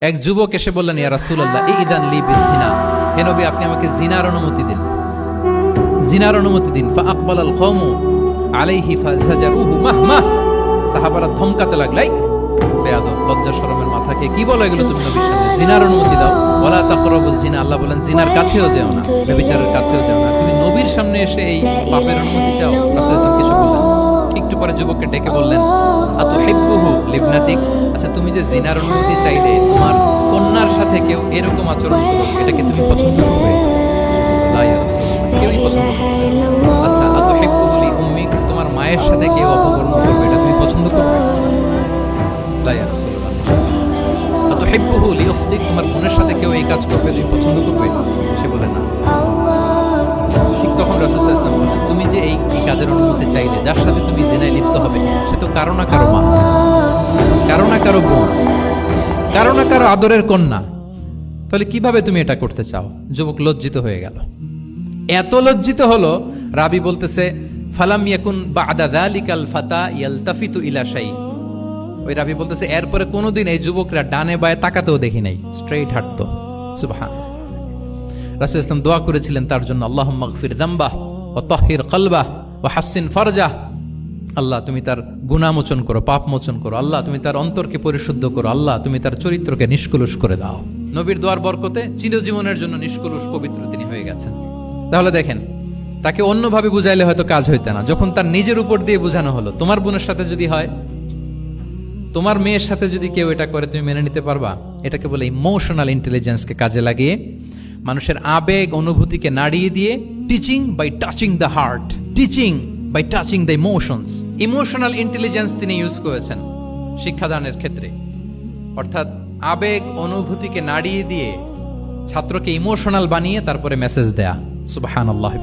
এক যুবক এসে বললেন, ইয়া রাসূলুল্লাহ ইদান লি বিজিনা, হে নবী আপনি আমাকে জিনার অনুমতি দিন, জিনার অনুমতি দিন। ফাআকবালাল কওমু আলাইহি ফাজারুহু মাহমাহ, সাহাবারা ধমকাতে লাগলাই, বেয়াদব, লজ্জা শরমের মাথাকে কি বলো এগুলো তুমি নবীর সামনে, জিনার অনুমতি দাও। ওয়ালা তাকরাবুজ জিনা, আল্লাহ বলেন জিনার কাছেও যেও না, ব্যভিচারের কাছেও যেও না, তুমি নবীর সামনে এসে এই পাপের অনুমতি চাও। রাসূল সাল্লাল্লাহু কিছু বললেন। একটু পরে যুবককে ডেকে বললেন, আতুহিব্বুহু লিবনাতিক, আচ্ছা তুমি যে জিনার অনুমতি চাইলে তোমার কন্যার সাথে কেউ এরকম আচরণ করবে, এটা কি তুমি পছন্দ করবে? লা ইয়া রাসূলুল্লাহ, কেউই পছন্দ করবে না। আচ্ছা আতুহিব্বুহু লি উম্মিক, তোমার মায়ের সাথে কেউ অপকর্ম করবে, এটা তুমি পছন্দ করবে? লা ইয়া রাসূলুল্লাহ। আতুহিব্বুহু লি উখতিক, তোমার বোনের সাথে কেউ এই কাজ করবে, তুমি পছন্দ করবে? সে বলে না। ঠিক তখন রাসূল সাল্লাল্লাহু আলাইহি ওয়াসাল্লাম বলেন, তুমি যে এই কাজের অনুমতি চাইলে, যার সাথে তুমি জিনায় লিপ্ত হবে, সে তো কারো না কারো মা, কারো না কারো বোন, কারো না কারো আদরের কন্যা, তাহলে কিভাবে তুমি এটা করতে চাও? যুবক লজ্জিত হয়ে গেল, এত লজ্জিত হলো, রাবি বলতেছে ফালাম ইয়াকুন বা'দা যালিকাল ফাতা ইয়ালতাফিতু ইলা শাই, ওই রাবি বলতেছে এরপরে কোনোদিন এই যুবকরা ডানে বায়ে তাকাতেও দেখি নাই, স্ট্রেইট হাঁটতো। সুবহানাল্লাহ। রাসূল ইসলাম দোয়া করেছিলেন তার জন্য, আল্লাহুম্মা গফির যামবাহ ওয়া তাহহির কলবাহ ওয়া হাসসিন ফারজাহ, আল্লাহ তুমি তার গুনাহ মোচন করো, পাপ মোচন করো, আল্লাহ তুমি তার অন্তরকে পরিশুদ্ধ করো, আল্লাহ তুমি তার চরিত্রকে নিষ্কলুষ করে দাও। নবীর দোয়ার বরকতে চিরজীবনের জন্য নিষ্কলুষ পবিত্র তিনি হয়ে গেছেন। তাহলে দেখেন, তাকে অন্যভাবে বুঝাইলে হয়তো কাজ হইতে না, যখন তার নিজের উপর দিয়ে বোঝানো হলো। তোমার বোনের সাথে যদি হয়, তোমার মেয়ের সাথে যদি কেউ এটা করে, তুমি মেনে নিতে পারবা? এটাকে বলে ইমোশনাল ইন্টেলিজেন্সকে কাজে লাগিয়ে, মানুষের আবেগ অনুভূতিকে নাড়িয়ে দিয়ে, teaching by touching the heart, teaching by touching the emotions. Emotional intelligence তিনি ইউজ করেছেন শিক্ষাদানের ক্ষেত্রে, অর্থাৎ আবেগ অনুভূতিকে নাড়িয়ে দিয়ে ছাত্রকে ইমোশনাল বানিয়ে তারপরে মেসেজ দেয়া। সুবহানাল্লাহ।